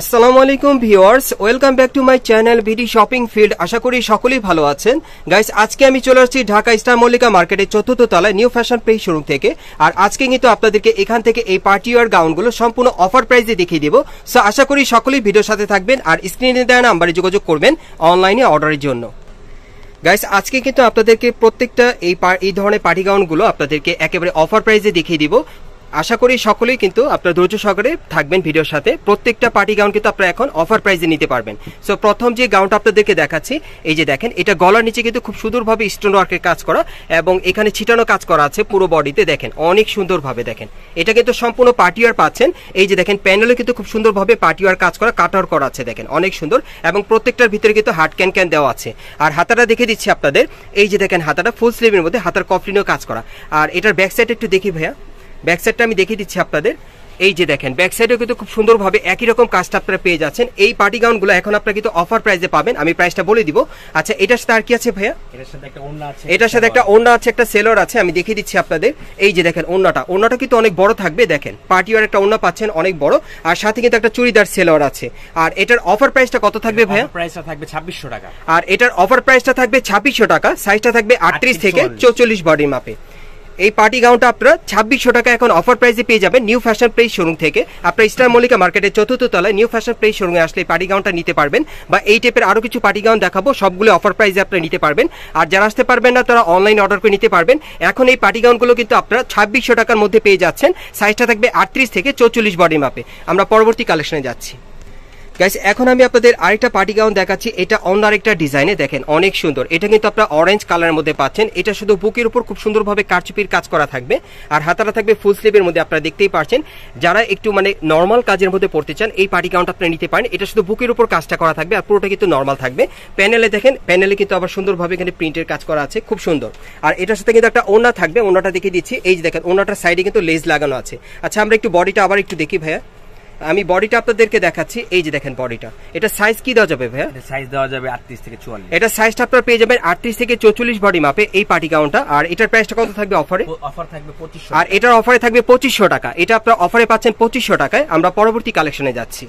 আসসালামু আলাইকুম viewers, welcome back to my channel ভিডি শপিং ফিল্ড। আশা করি সকলেই ভালো আছেন। গাইস, আজকে আমি চলে আসছি ঢাকা স্টার মল্লিকা মার্কেটের ৪র্থ তলায় নিউ ফ্যাশন পেজ শোরুম থেকে। আর আজকে কিন্তু আপনাদেরকে এখান থেকে এই পার্টি ওয়্যার গাউনগুলো সম্পূর্ণ অফার প্রাইসে দেখিয়ে দেবো। সো আশা করি সকলেই ভিডিওর সাথে থাকবেন আর স্ক্রিনে দেওয়া নাম্বারে যোগাযোগ করবেন অনলাইনে অর্ডারের জন্য। গাইস, আজকে কিন্তু আপনাদেরকে প্রত্যেকটা এই ধরনের পার্টি গাউনগুলো আপনাদেরকে একেবারে অফার প্রাইসে দেখিয়ে দিব। আশা করি সকলেই কিন্তু আপনারা ধৈর্য সহকারে থাকবেন ভিডিওর সাথে। প্রত্যেকটা পার্টি গাউন কিন্তু আপনারা এখন অফার প্রাইসে নিতে পারবেন। সো প্রথম যে গাউনটা আপনাদেরকে দেখাচ্ছি, এই যে দেখেন, এটা গলার নিচে কিন্তু খুব সুন্দরভাবে স্টোন ওয়ার্কের কাজ করা এবং এখানে ছিটানো কাজ করা আছে পুরো বডিতে। দেখেন অনেক সুন্দরভাবে, দেখেন এটা কিন্তু সম্পূর্ণ পার্টি ওয়্যার পাচ্ছেন। এই যে দেখেন, প্যানেলে কিন্তু খুব সুন্দরভাবে পার্টি ওয়্যার কাজ করা, কাটার করা আছে, দেখেন অনেক সুন্দর। এবং প্রত্যেকটার ভিতরে কিন্তু হার্ড ক্যান দেওয়া আছে। আর হাতাটা দেখে দিচ্ছি আপনাদের, এই যে দেখেন হাতাটা ফুল স্লিভের মধ্যে হাতার কফলিনেও কাজ করা। আর এটার ব্যাক সাইড একটু দেখি ভাইয়া, ব্যাক সাইডটা আমি দেখিয়ে দিচ্ছি আপনাদের। এই যে দেখেন, ব্যাক সাইডেও কিন্তু খুব সুন্দরভাবে একই রকম কাজটা আপনারা পেয়ে যাচ্ছেন। এই পার্টি গাউনগুলো এখন আপনারা কিন্তু অফার প্রাইসে পাবেন। আমি প্রাইসটা বলে দিব। আচ্ছা, এটার সাথে আর কি আছে ভাইয়া? এটার সাথে একটা ওড়না আছে, একটা সেলর আছে, আমি দেখিয়ে দিচ্ছি আপনাদের। এই যে দেখেন ওড়নাটা কিন্তু অনেক বড় থাকবে। দেখেন পার্টি ওয়্যার একটা ওড়না পাচ্ছেন অনেক বড়, আর সাথে কিন্তু একটা চুড়িদার সেলর আছে। আর এটার অফার প্রাইসটা কত থাকবে ভাইয়া? প্রাইসটা থাকবে 2600 টাকা। আর এটার অফার প্রাইসটা থাকবে 2600 টাকা। সাইজটা থাকবে 38 থেকে 44 বডির মাপে। এই পার্টি গাউনটা আপনারা 2600 টাকা এখন অফার প্রাইসে পেয়ে যাবেন নিউ ফ্যাশন প্লেস শোরুম থেকে। আপনারা স্টার মল্লিকা মার্কেটের ৪র্থ তলায় নিউ ফ্যাশন প্লেস শোরুমে আসলে পার্টি গাউনটা নিতে পারবেন। বা এই টাইপের আরো কিছু পার্টি গাউন দেখাবো, সবগুলো অফার প্রাইসে আপনারা নিতে পারবেন। আর যারা আসতে পারবেন না তারা অনলাইন অর্ডার করে নিতে পারবেন। এখন এই পার্টি গাউনগুলো কিন্তু আপনারা 2600 টাকার মধ্যে পেয়ে যাচ্ছেন। সাইজটা থাকবে 38 থেকে 44 বডি মাপে। আমরা পরবর্তী কালেকশনে যাচ্ছি। গাইস, এখন আমি আপনাদের আরেকটা পার্টি গাউন দেখাচ্ছি। এটা অন্য আরেকটা ডিজাইনে, দেখেন অনেক সুন্দর। এটা কিন্তু আপনারা অরেঞ্জ কালারের মধ্যে পাচ্ছেন। এটা শুধু বুকের উপর খুব সুন্দরভাবে কারচুপির কাজ করা থাকবে। আর হাতাটা থাকবে ফুল স্লিভের মধ্যে, আপনারা দেখতেই পাচ্ছেন। যারা একটু নর্মাল কাজের মধ্যে পড়তে চান, এই পার্টি গাউনটা আপনারা নিতে পারেন। এটা শুধু বুকের উপর কাজটা করা থাকবে আর পুরোটা কিন্তু নর্মাল থাকবে। প্যানেলে দেখেন, প্যানেলে কিন্তু আবার সুন্দরভাবে এখানে প্রিন্টের কাজ করা আছে, খুব সুন্দর। আর এটার সাথে কিন্তু একটা ওড়না থাকবে, ওড়নাটা দেখিয়ে দিচ্ছি। এই যে দেখেন, ওড়নাটার সাইডে কিন্তু লেস লাগানো আছে। আচ্ছা, আমরা একটু বডিটা আবার একটু দেখি ভাইয়া। আমি বডিটা আপনাদেরকে দেখাচ্ছি। এই যে দেখেন বডিটা, এটা সাইজ কি দেওয়া যাবে ভাইয়া? এটা সাইজ দেওয়া যাবে 38 থেকে 44। এটা সাইজটা আপনারা পেয়ে যাবেন 38 থেকে 44 বডি মাপে এই পার্টি গাউনটা। আর এটার প্রাইসটা কত থাকবে অফারে? অফার থাকবে 2500। আর এটার অফারে থাকবে 2500 টাকা। এটা আপনারা অফারে পাচ্ছেন 2500 টাকায়। আমরা পরবর্তী কালেকশনে যাচ্ছি।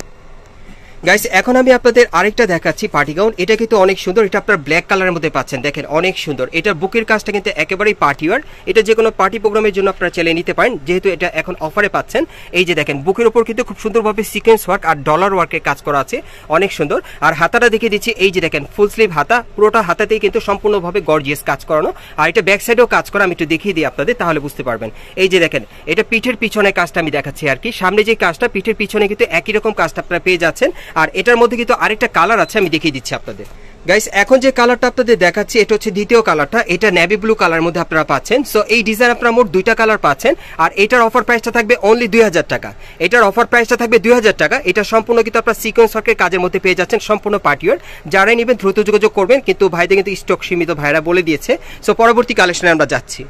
গাইস, এখন আমি আপনাদের আরেকটা দেখাচ্ছি পার্টি গাউন। এটা কিন্তু অনেক সুন্দর। এটা আপনারা ব্ল্যাক কালারের মধ্যে পাচ্ছেন, দেখেন অনেক সুন্দর। এটার বুকের কাজটা কিন্তু একেবারেই পার্টি ওয়্যার। এটা যে কোনো পার্টি প্রোগ্রামের জন্য আপনারা চালিয়ে নিতে পারেন, যেহেতু এটা এখন অফারে পাচ্ছেন। এই যে দেখেন, বুকের উপর কিন্তু খুব সুন্দরভাবে সিকোয়েন্স ওয়ার্ক আর ডলার ওয়ার্কের কাজ করা আছে, অনেক সুন্দর। আর হাতাটা দেখিয়ে দিচ্ছি। এই যে দেখেন, ফুল স্লিভ হাতা, পুরোটা হাতাতেই কিন্তু সম্পূর্ণভাবে গর্জিয়াস কাজ করানো। আর এটা ব্যাক সাইডেও কাজ করা, আমি একটু দেখিয়ে দিই আপনাদের, তাহলে বুঝতে পারবেন। এই যে দেখেন, এটা পিঠের পিছনে কাজটা আমি দেখাচ্ছি আর কি। সামনে যে কাজটা, পিঠের পিছনে কিন্তু একই রকম কাজটা আপনারা পেয়ে যাচ্ছেন। আর এটার মধ্যে কিন্তু আরেকটা কালার আছে, আমি দেখিয়ে দিচ্ছি আপনাদের। গাইস, এখন যে কালারটা আপনাদের দেখাচ্ছি, এটা হচ্ছে দ্বিতীয় কালারটা। এটা নেভি ব্লু কালারের মধ্যে আপনারা পাচ্ছেন। সো এই ডিজাইন আপনারা মোট দুইটা কালার পাচ্ছেন। আর এটার অফার প্রাইসটা থাকবে অনলি 2000 টাকা। এটার অফার প্রাইসটা থাকবে 2000 টাকা। এটা সম্পূর্ণ কিন্তু আপনারা সিকোয়েন্স ওয়ার্কের কাজের মধ্যে পেয়ে যাচ্ছেন, সম্পূর্ণ পার্টি ওয়্যার। যারাই নেবেন দ্রুত যোগাযোগ করবেন, কিন্তু ভাইদের কিন্তু স্টক সীমিত, ভাইরা বলে দিয়েছে। সো পরবর্তী কালেকশনে আমরা যাচ্ছি।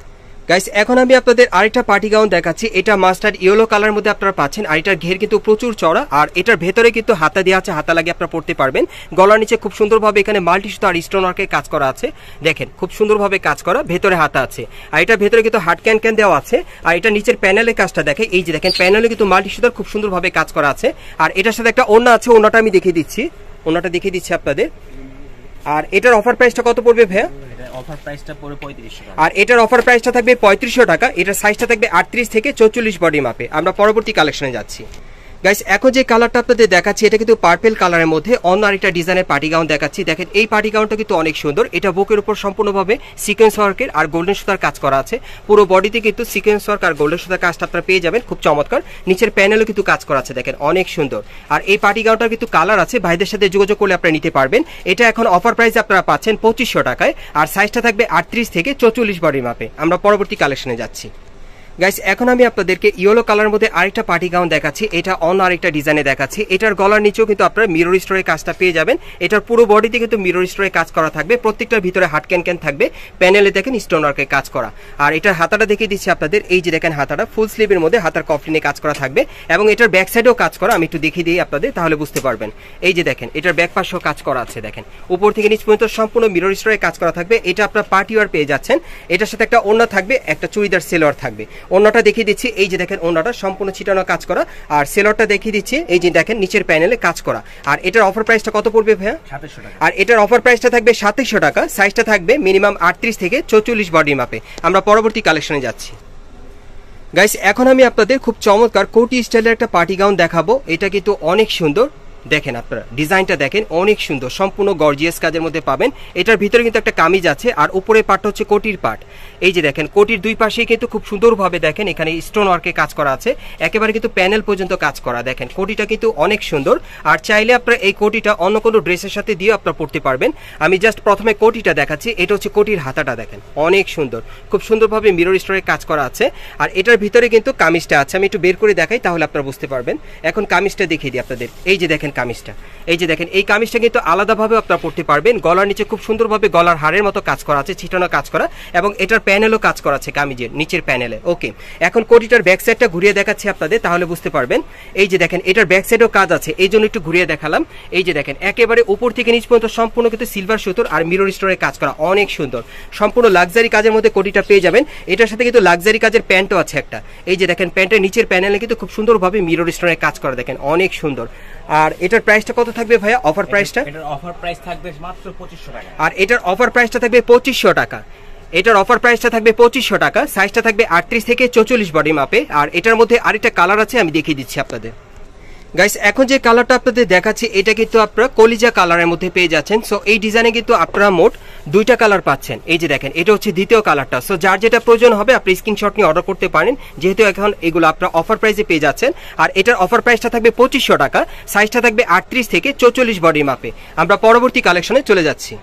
গাইস, এখন আমি আপনাদের আরেকটা পার্টি গাউন দেখাচ্ছি। এটা মাস্টার্ড ইয়েলো কালার মধ্যে আপনারা পাচ্ছেন। আর এটার ঘের কিন্তু প্রচুর চড়া। আর এটার ভেতরে কিন্তু হাতা দেওয়া আছে, হাতা লাগিয়ে আপনারা পড়তে পারবেন। গলার নিচে খুব সুন্দরভাবে এখানে মাল্টি সুতো আর স্টোন ওয়ার্কের কাজ করা আছে, দেখেন খুব সুন্দরভাবে কাজ করা, ভেতরে হাতা আছে। আর এটার ভেতরে কিন্তু হার্ড ক্যান দেওয়া আছে। আর এটা নিচের প্যানেলের কাজটা দেখে, এই যে দেখেন, প্যানেলে কিন্তু মাল্টি সুতোর খুব সুন্দরভাবে কাজ করা আছে। আর এটার সাথে একটা ওড়না আছে, ওড়নাটা আমি দেখিয়ে দিচ্ছি। ওড়নাটা দেখিয়ে দিচ্ছি আপনাদের। আর এটার অফার প্রাইসটা কত পড়বে ভাইয়া? অফার প্রাইসটা পড়বে 3500 টাকা। আর এটার অফার প্রাইসটা থাকবে 3500 টাকা। এটার সাইজটা থাকবে 38 থেকে 44 বডি মাপে। আমরা পরবর্তী কালেকশনে যাচ্ছি। গাইস, এখন যে কালারটা আপনাদের দেখাচ্ছি, এটা কিন্তু পার্পল কালারের মধ্যে অন্য আরেকটা ডিজাইনের পার্টি গাউন দেখাচ্ছি। দেখেন এই পার্টি গাউনটা কিন্তু অনেক সুন্দর। এটা বুকের উপর সম্পূর্ণভাবে সিকোয়েন্স ওয়ার্কের আর গোল্ডেন সুতার কাজ করা আছে। পুরো বডিতে কিন্তু সিকোয়েন্স ওয়ার্ক আর গোল্ডেন সুতার কাজটা আপনারা পেয়ে যাবেন, খুব চমৎকার। নিচের প্যানেলও কিন্তু কাজ করা আছে, দেখেন অনেক সুন্দর। আর এই পার্টি গাউনটার কিন্তু কালার আছে, ভাইদের সাথে যোগাযোগ করলে আপনারা নিতে পারবেন। এটা এখন অফার প্রাইসে আপনারা পাচ্ছেন 2500 টাকায়। আর সাইজটা থাকবে 38 থেকে 44 বডি মাপে। আমরা পরবর্তী কালেকশনে যাচ্ছি। গাইস, এখন আমি আপনাদেরকে ইয়েলো কালার মধ্যে আরেকটা পার্টি গাউন দেখাচ্ছি। এটা অন্য আরেকটা ডিজাইনে দেখাচ্ছি। এটার গলার নিচেও কিন্তু আপনারা মিরর স্টোরের কাজটা পেয়ে যাবেন। এটার পুরো বডিতে কিন্তু মিরর স্টোরের কাজ করা থাকবে, প্রত্যেকটার ভিতরে হার্ড ক্যান থাকবে। প্যানেলে দেখেন স্টোন ওয়ার্কের কাজ করা। আর এটার হাতাটা দেখিয়ে দিচ্ছি আপনাদের। এই যে দেখেন, হাতাটা ফুল স্লিভের মধ্যে হাতার কফলিনে কাজ করা থাকবে এবং এটার ব্যাক সাইডেও কাজ করা, আমি একটু দেখিয়ে দিই আপনাদের, তাহলে বুঝতে পারবেন। এই যে দেখেন, এটার ব্যাক পাশেও কাজ করা আছে, দেখেন উপর থেকে নিচ পর্যন্ত সম্পূর্ণ মিরর স্টোরের কাজ করা থাকবে। এটা আপনারা পার্টি ওয়্যার পেয়ে যাচ্ছেন। এটার সাথে একটা ওড়না থাকবে, একটা চুড়িদার সেলোয়ার থাকবে। ওড়নাটা দেখিয়ে দিচ্ছি, এই যে দেখেন ওড়নাটা সম্পূর্ণ ছিটানো কাজ করা, আর সেলরটা দেখিয়ে দিচ্ছি, এই যে দেখেন নিচের প্যানেলে কাজ করা। আর এটার অফার প্রাইসটা কত পড়বে ভাইয়া? 2700 টাকা। আর এটার অফার প্রাইসটা থাকবে 2700 টাকা, সাইজটা থাকবে মিনিমাম 38 থেকে 44 বডি মাপে। আমরা পরবর্তী কালেকশনে যাচ্ছি। গাইস এখন আমি আপনাদের খুব চমৎকার কোটি স্টাইলের একটা পার্টি গাউন দেখাবো। এটা কিন্তু অনেক সুন্দর, দেখেন আপনারা ডিজাইনটা দেখেন, অনেক সুন্দর, সম্পূর্ণ গর্জিয়াস কাজের মধ্যে পাবেন। এটার ভিতরে কিন্তু একটা কামিজ আছে, আর উপরে পার্টটা হচ্ছে কোটির পার্ট। এই যে দেখেন কোটির দুই পাশেই কিন্তু খুব সুন্দরভাবে দেখেন এখানে স্টোন ওয়ার্কে কাজ করা আছে, একেবারে কিন্তু প্যানেল পর্যন্ত কাজ করা। দেখেন কোটিটা কিন্তু অনেক সুন্দর, আর চাইলে আপনারা এই কোটিটা অন্য কোনো ড্রেসের সাথে দিয়ে আপনারা পরতে পারবেন। আমি জাস্ট প্রথমে কোটিটা দেখাচ্ছি, এটা হচ্ছে কোটির হাতাটা দেখেন অনেক সুন্দর, খুব সুন্দরভাবে মিরর স্টোরে কাজ করা আছে। আর এটার ভিতরে কিন্তু কামিজটা আছে, আমি একটু বের করে দেখাই তাহলে আপনারা বুঝতে পারবেন। এখন কামিজটা দেখিয়ে দিই আপনাদের, এই যে দেখেন কামিজটা, এই যে দেখেন এই কামিজটা কিন্তু আলাদাভাবে আপনারা পরতে পারবেন। গলার নিচে খুব সুন্দরভাবে গলার হাড়ের মতো কাজ করা আছে, ছিটানো কাজ করা, এবং এটার প্যানেলও কাজ করা আছে কামিজের নিচের প্যানেলে। ওকে, এখন কোটিটার ব্যাক সাইডটা ঘুরিয়ে দেখাচ্ছি আপনাদের, তাহলে বুঝতে পারবেন। এই যে দেখেন এটার ব্যাক সাইডেও কাজ আছে, এই জন্য একটু ঘুরিয়ে দেখালাম। এই যে দেখেন একেবারে উপর থেকে নিচ পর্যন্ত সম্পূর্ণ কিন্তু সিলভার সুতোর আর মিরর স্টোরে কাজ করা, অনেক সুন্দর, সম্পূর্ণ লাক্সারি কাজের মধ্যে কোটিটা পেয়ে যাবেন। এটার সাথে কিন্তু লাক্সারি কাজের প্যান্টও আছে একটা, এই যে দেখেন প্যান্টের নিচের প্যানেলে কিন্তু খুব সুন্দরভাবে মিরর স্টোরে কাজ করা, দেখেন অনেক সুন্দর। আর এটার প্রাইসটা কত থাকবে ভাইয়া? অফার প্রাইসটা? এটার অফার প্রাইস থাকবে মাত্র 2500 টাকা। আর এটার অফার প্রাইসটা থাকবে 2500 টাকা। এটার অফার প্রাইসটা থাকবে 2500 টাকা, সাইজটা থাকবে 38 থেকে 44 বডি মাপে। আর এটার মধ্যে আরেকটা কালার আছে, আমি দেখিয়ে দিচ্ছি আপনাদের। গাইস এখন যে কালারটা আপনাদের দেখাচ্ছি এটা কিন্তু আপনারা কলিজা কালারের মধ্যে পেয়ে যাচ্ছেন। সো এই ডিজাইনে কিন্তু আপনারা মোট দুইটা কালার পাচ্ছেন। এই যে দেখেন এটা হচ্ছে দ্বিতীয় কালারটা। সো যার যেটা প্রয়োজন হবে আপনি স্ক্রিনশট নিয়ে অর্ডার করতে পারেন, যেহেতু এখন এগুলো আপনারা অফার প্রাইসে পেয়ে যাচ্ছেন। আর এটার অফার প্রাইসটা থাকবে 2500 টাকা, সাইজটা থাকবে 38 থেকে 44 বডি মাপে। আমরা পরবর্তী কালেকশনে চলে যাচ্ছি।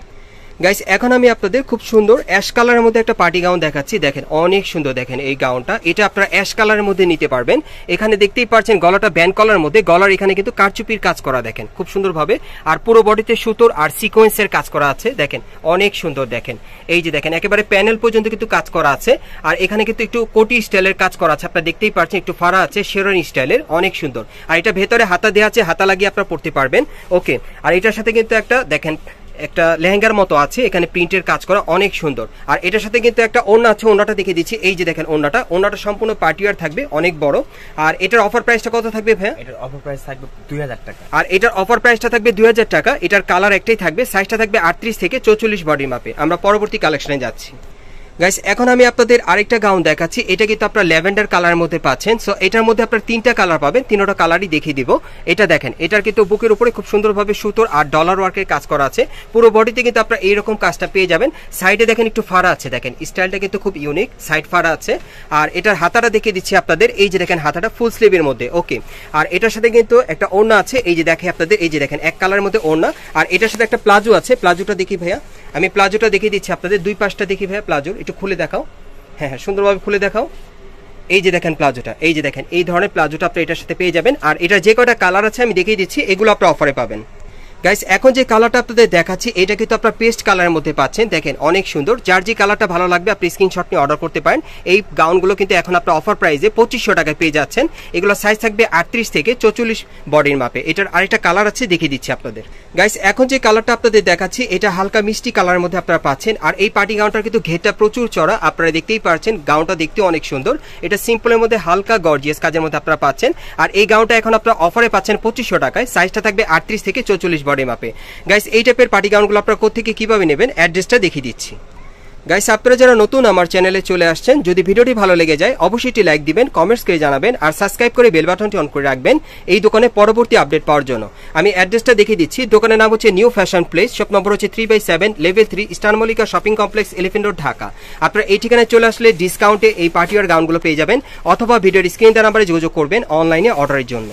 গাইস এখন আমি আপনাদের খুব সুন্দর অ্যাশ কালারের মধ্যে একটা পার্টি গাউন দেখাচ্ছি, দেখেন অনেক সুন্দর। দেখেন এই গাউনটা, এটা আপনারা অ্যাশ কালারের মধ্যে নিতে পারবেন। এখানে দেখতেই পাচ্ছেন গলাটা ব্যান্ড কলার মধ্যে, গলার এখানে কিন্তু কারচুপির কাজ করা দেখেন খুব সুন্দরভাবে, আর পুরো বডিতে সুতোর আর সিকোয়েন্সের কাজ করা আছে, দেখেন অনেক সুন্দর। দেখেন এই যে দেখেন একেবারে প্যানেল পর্যন্ত কিন্তু কাজ করা আছে, আর এখানে কিন্তু একটু কোটি স্টাইলের কাজ করা আছে, আপনারা দেখতেই পাচ্ছেন একটু ফাড়া আছে শেরওয়ানি স্টাইলের, অনেক সুন্দর। আর এটা ভেতরে হাতা দেওয়া আছে, হাতা লাগিয়ে আপনারা পরতে পারবেন। ওকে, আর এটার সাথে কিন্তু একটা দেখেন একটা লেহেঙ্গার মতো আছে, এখানে প্রিন্টের কাজ করা অনেক সুন্দর। আর এটার সাথে কিন্তু একটা ওড়না আছে, ওড়নাটা দেখিয়ে দিচ্ছি। এই যে দেখেন ওড়নাটা সম্পূর্ণ পার্টিওয়ার থাকবে, অনেক বড়। আর এটার অফার প্রাইসটা কত থাকবে ভাইয়া? এটার অফার প্রাইস থাকবে 2000 টাকা। আর এটার অফার প্রাইসটা থাকবে 2000 টাকা। এটার কালার একটাই থাকবে, সাইজটা থাকবে 38 থেকে 44 বডি মাপে। আমরা পরবর্তী কালেকশনে যাচ্ছি। গাইস এখন আমি আপনাদের আরেকটা গাউন দেখাচ্ছি, এটা কিন্তু আপনারা ল্যাভেন্ডার কালারের মধ্যে পাচ্ছেন। সো এটার মধ্যে আপনারা তিনটা কালার পাবেন, তিনটা কালারই দেখিয়ে দিব। এটা দেখেন এটার কিন্তু বুকের উপরে খুব সুন্দরভাবে সুতোর আর ডলার ওয়ার্কের কাজ করা আছে, পুরো বডিতে কিন্তু আপনারা এইরকম কাজটা পেয়ে যাবেন। সাইডে দেখেন একটু ফাড়া আছে, দেখেন স্টাইলটা কিন্তু খুব ইউনিক, সাইড ফাড়া আছে। আর এটার হাতাটা দেখিয়ে দিচ্ছি আপনাদের, এই যে দেখেন হাতাটা ফুল স্লিভের মধ্যে। ওকে, আর এটার সাথে কিন্তু একটা ওড়না আছে, এই যে দেখে আপনাদের, এই যে দেখেন এক কালারের মধ্যে ওড়না। আর এটার সাথে একটা প্লাজো আছে, প্লাজোটা দেখি ভাইয়া, আমি প্লাজোটা দেখিয়ে দিচ্ছি আপনাদের, দুই পাশটা দেখি ভাইয়া প্লাজোর, একটু খুলে দেখাও। হ্যাঁ সুন্দরভাবে খুলে দেখাও। এই যে দেখেন প্লাজোটা, এই যে দেখেন এই ধরনের প্লাজোটা আপনি এটার সাথে পেয়ে যাবেন। আর এটা যে কয়টা কালার আছে আমি দেখিয়ে দিচ্ছি, এগুলো আপনারা অফারে পাবেন। গাইস এখন যে কালারটা আপনাদের দেখাচ্ছি এটা কিন্তু আপনারা পেস্ট কালারের মধ্যে পাচ্ছেন, দেখেন অনেক সুন্দর। যার যে কালারটা ভালো লাগবে আপনি স্ক্রিনশট নিয়ে অর্ডার করতে পারেন। এই গাউনগুলো কিন্তু এখন আপনারা অফার প্রাইসে 2500 টাকায় পেয়ে যাচ্ছেন। এগুলো সাইজ থাকবে 38 থেকে 44 বডির মাপে। এটার আরেকটা কালার আছে, দেখিয়ে দিচ্ছি আপনাদের। গাইস এখন যে কালারটা আপনাদের দেখাচ্ছি এটা হালকা মিষ্টি কালারের মধ্যে আপনারা পাচ্ছেন। আর এই পার্টি গাউনটার কিন্তু ঘেরটা প্রচুর চড়া, আপনারা দেখতেই পাচ্ছেন। গাউনটা দেখতে অনেক সুন্দর, এটা সিম্পলের মধ্যে হালকা গর্জিয়াস কাজের মধ্যে আপনারা পাচ্ছেন। আর এই গাউনটা এখন আপনারা অফারে পাচ্ছেন 2500 টাকায়, সাইজটা থাকবে 38 থেকে 44 বডি মাপে। গাইস এই টাইপের পার্টি গাউনগুলো আপনারা কোত্থেকে কিভাবে নেবেন অ্যাড্রেসটা দেখিয়ে দিচ্ছি। গাইস আপনারা যারা নতুন আমার চ্যানেলে চলে আসছেন, যদি ভিডিওটি ভালো লেগে যায় অবশ্যই একটি লাইক দিবেন, কমেন্টস করে জানাবেন, আর সাবস্ক্রাইব করে বেল বাটনটি অন করে রাখবেন এই দোকানে পরবর্তী আপডেট পাওয়ার জন্য। আমি অ্যাড্রেসটা দেখিয়ে দিচ্ছি। দোকানের নাম হচ্ছে new fashion place, shop number হচ্ছে 3/7 level 3 star Mallika shopping complex, elephant road, Dhaka. আপনারা এই ঠিকানায় চলে আসলে ডিসকাউন্টে এই পার্টিওয়ার গাউনগুলো পেয়ে যাবেন, অথবা ভিডিওর স্ক্রিন দেওয়া নাম্বারে যোগাযোগ করবেন অনলাইনে অর্ডারের জন্য।